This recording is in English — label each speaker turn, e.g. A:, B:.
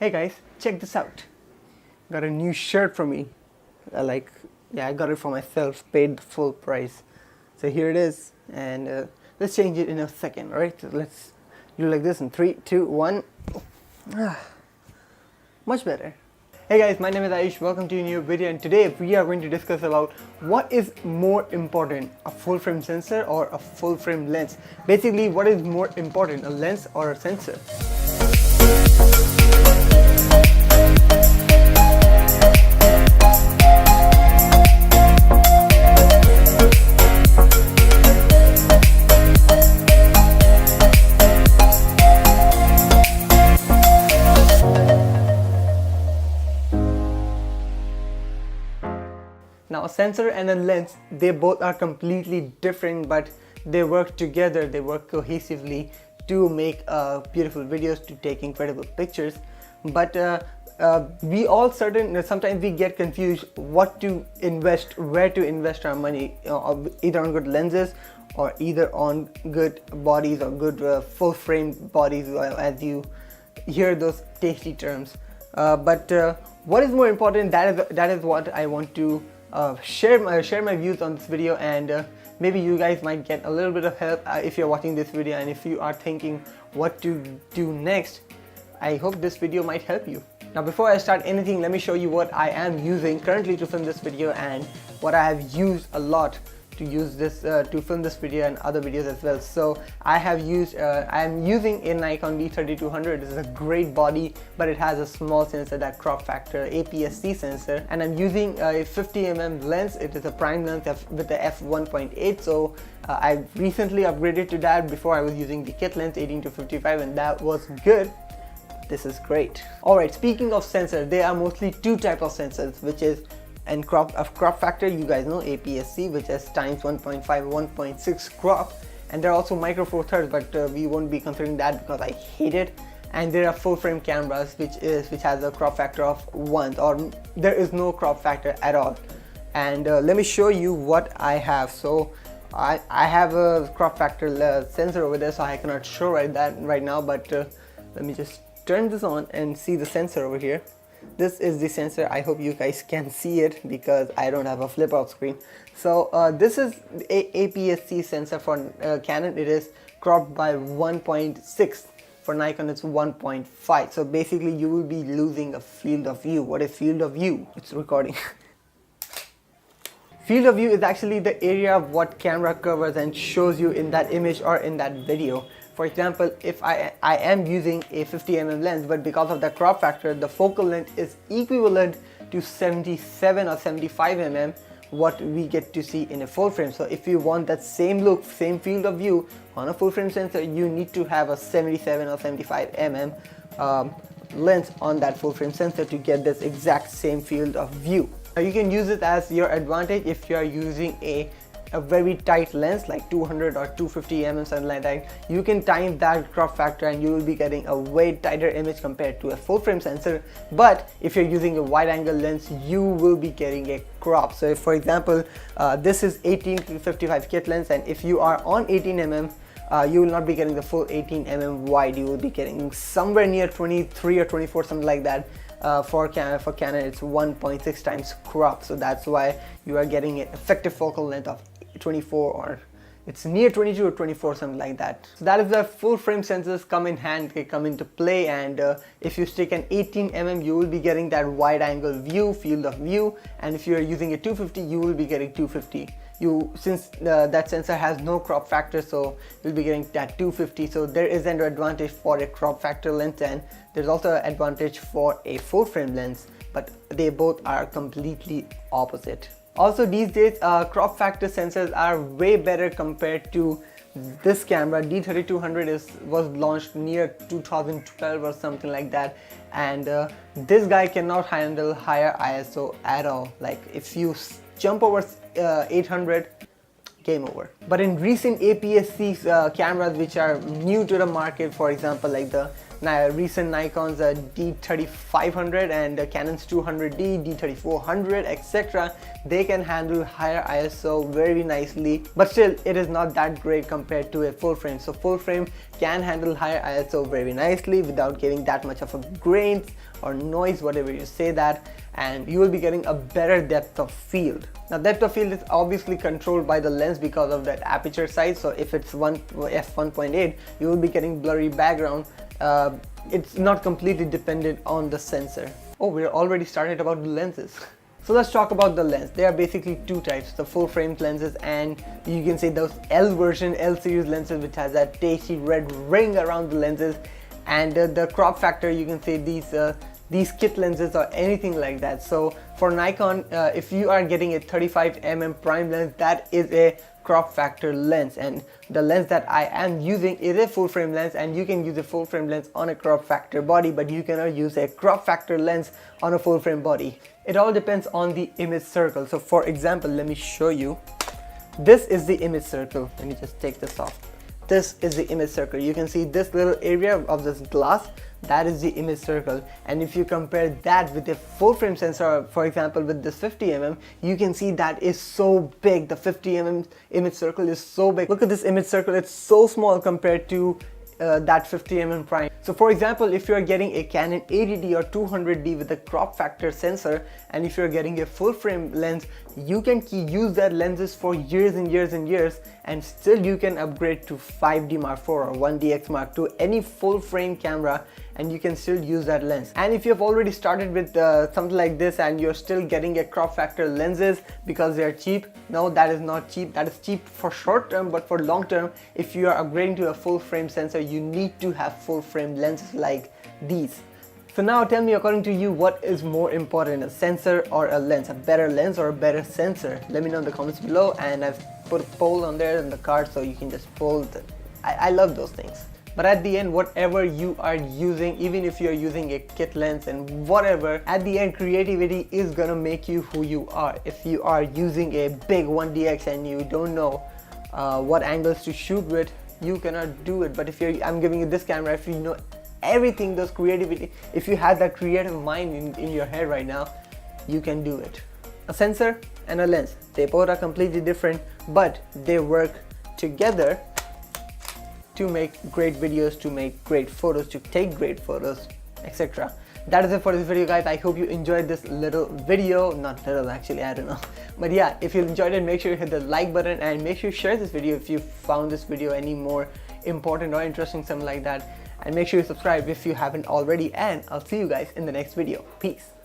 A: Hey guys, check this out. Got a new shirt for me. I got it for myself, paid the full price. So here it is, and let's change it in a second, alright? So let's do like this in 3, 2, 1. Much better. Hey guys, my name is Ayush. Welcome to a new video, and today we are going to discuss about what is more important, a full frame sensor or a full frame lens. Basically, what is more important, a lens or a sensor? Now, a sensor and a lens, they both are completely different, but they work together, they work cohesively to make beautiful videos, to take incredible pictures. But sometimes we get confused what to invest, where to invest our money, either on good lenses or either on good bodies or good full frame bodies, as you hear those tasty terms. But what is more important, that is what I want to share my views on this video, and maybe you guys might get a little bit of help if you're watching this video, and if you are thinking what to do next, I hope this video might help you. Now, before I start anything, let me show you what I am using currently to film this video and what I have used a lot to use this to film this video and other videos as well. So I am using a Nikon D3200. This is a great body, but it has a small sensor, that crop factor APS-C sensor, and I'm using a 50mm lens. It is a prime lens with the f1.8. So I recently upgraded to that. Before I was using the kit lens 18-55, and that was good. This is great. Alright, speaking of sensors, there are mostly two types of sensors, which is crop factor. You guys know APS-C, which is times 1.5 1.6 crop, and there are also micro four thirds, but we won't be considering that because I hate it. And there are full frame cameras, which has a crop factor of 1, or there is no crop factor at all. And let me show you what I have. So I have a crop factor sensor over there, so I cannot show right now, but let me just turn this on and see the sensor over here. This is the sensor. I hope you guys can see it because I don't have a flip out screen. So this is a APS-C sensor for Canon. It is cropped by 1.6. For Nikon it's 1.5. So basically you will be losing a field of view. What is field of view? It's recording. Field of view is actually the area of what camera covers and shows you in that image or in that video. For example, if I am using a 50mm lens, but because of the crop factor, the focal length is equivalent to 77 or 75mm, what we get to see in a full frame. So if you want that same look, same field of view on a full frame sensor, you need to have a 77 or 75mm lens on that full frame sensor to get this exact same field of view. Now, you can use it as your advantage if you are using a very tight lens like 200 or 250mm, something like that. You can time that crop factor and you will be getting a way tighter image compared to a full frame sensor. But if you're using a wide angle lens, you will be getting a crop. So if, for example, this is 18-55 kit lens, and if you are on 18mm, you will not be getting the full 18mm wide. You will be getting somewhere near 23 or 24, something like that. For Canon it's 1.6 times crop, so that's why you are getting an effective focal length of 24, or it's near 22 or 24, something like that. So that is where full frame sensors come in hand, they come into play. And if you stick an 18mm, you will be getting that wide angle view, field of view, and if you are using a 250, you will be getting 250. Since that sensor has no crop factor, so you'll be getting that 250. So there is an advantage for a crop factor lens, and there's also an advantage for a full frame lens, but they both are completely opposite. Also, these days crop factor sensors are way better compared to this camera. D3200 was launched near 2012 or something like that, and this guy cannot handle higher ISO at all. Like if you jump over 800, game over. But in recent APS-C cameras which are new to the market, for example like the Now, recent Nikon's D3500 and Canon's 200D, D3400, etc. They can handle higher ISO very nicely, but still it is not that great compared to a full frame. So full frame can handle higher ISO very nicely without getting that much of a grains or noise, whatever you say that, and you will be getting a better depth of field. Now, depth of field is obviously controlled by the lens because of that aperture size. So if it's f1.8, you will be getting blurry background. It's not completely dependent on the sensor. Oh, we're already started about the lenses. So let's talk about the lens. There are basically two types, the full frame lenses and you can say those L version, L series lenses, which has that tasty red ring around the lenses, and the crop factor, you can say these kit lenses or anything like that. So for Nikon, if you are getting a 35mm prime lens, that is a crop factor lens, and the lens that I am using is a full frame lens, and you can use a full frame lens on a crop factor body, but you cannot use a crop factor lens on a full frame body. It all depends on the image circle. So for example, let me show you. This is the image circle. Let me just take this off. This is the image circle. You can see this little area of this glass, that is the image circle. And if you compare that with a full frame sensor, for example with this 50mm, you can see that is so big. The 50mm image circle is so big. Look at this image circle, it's so small compared to that 50mm prime. So for example, if you are getting a Canon 80D or 200D with a crop factor sensor, and if you're getting a full frame lens, you can use that lenses for years and years and years, and still you can upgrade to 5D Mark IV or 1DX Mark II, any full frame camera, and you can still use that lens. And if you have already started with something like this and you're still getting a crop factor lenses because they're cheap, no, that is not cheap. That is cheap for short term, but for long term, if you are upgrading to a full frame sensor, you need to have full frame lenses like these. So now tell me, according to you, what is more important, a sensor or a lens? A better lens or a better sensor? Let me know in the comments below, and I've put a poll on there in the card so you can just poll. I love those things. But at the end, whatever you are using, even if you're using a kit lens and whatever, at the end, creativity is gonna make you who you are. If you are using a big 1DX and you don't know what angles to shoot with, you cannot do it. But if I'm giving you this camera, if you know everything, those creativity, if you have that creative mind in your head right now, you can do it. A sensor and a lens, they both are completely different, but they work together to make great videos, to make great photos, to take great photos, etc. That is it for this video, guys. I hope you enjoyed this little video. Not little, actually, I don't know. But yeah, if you enjoyed it, make sure you hit the like button and make sure you share this video if you found this video any more important or interesting, something like that. And make sure you subscribe if you haven't already, and I'll see you guys in the next video. Peace.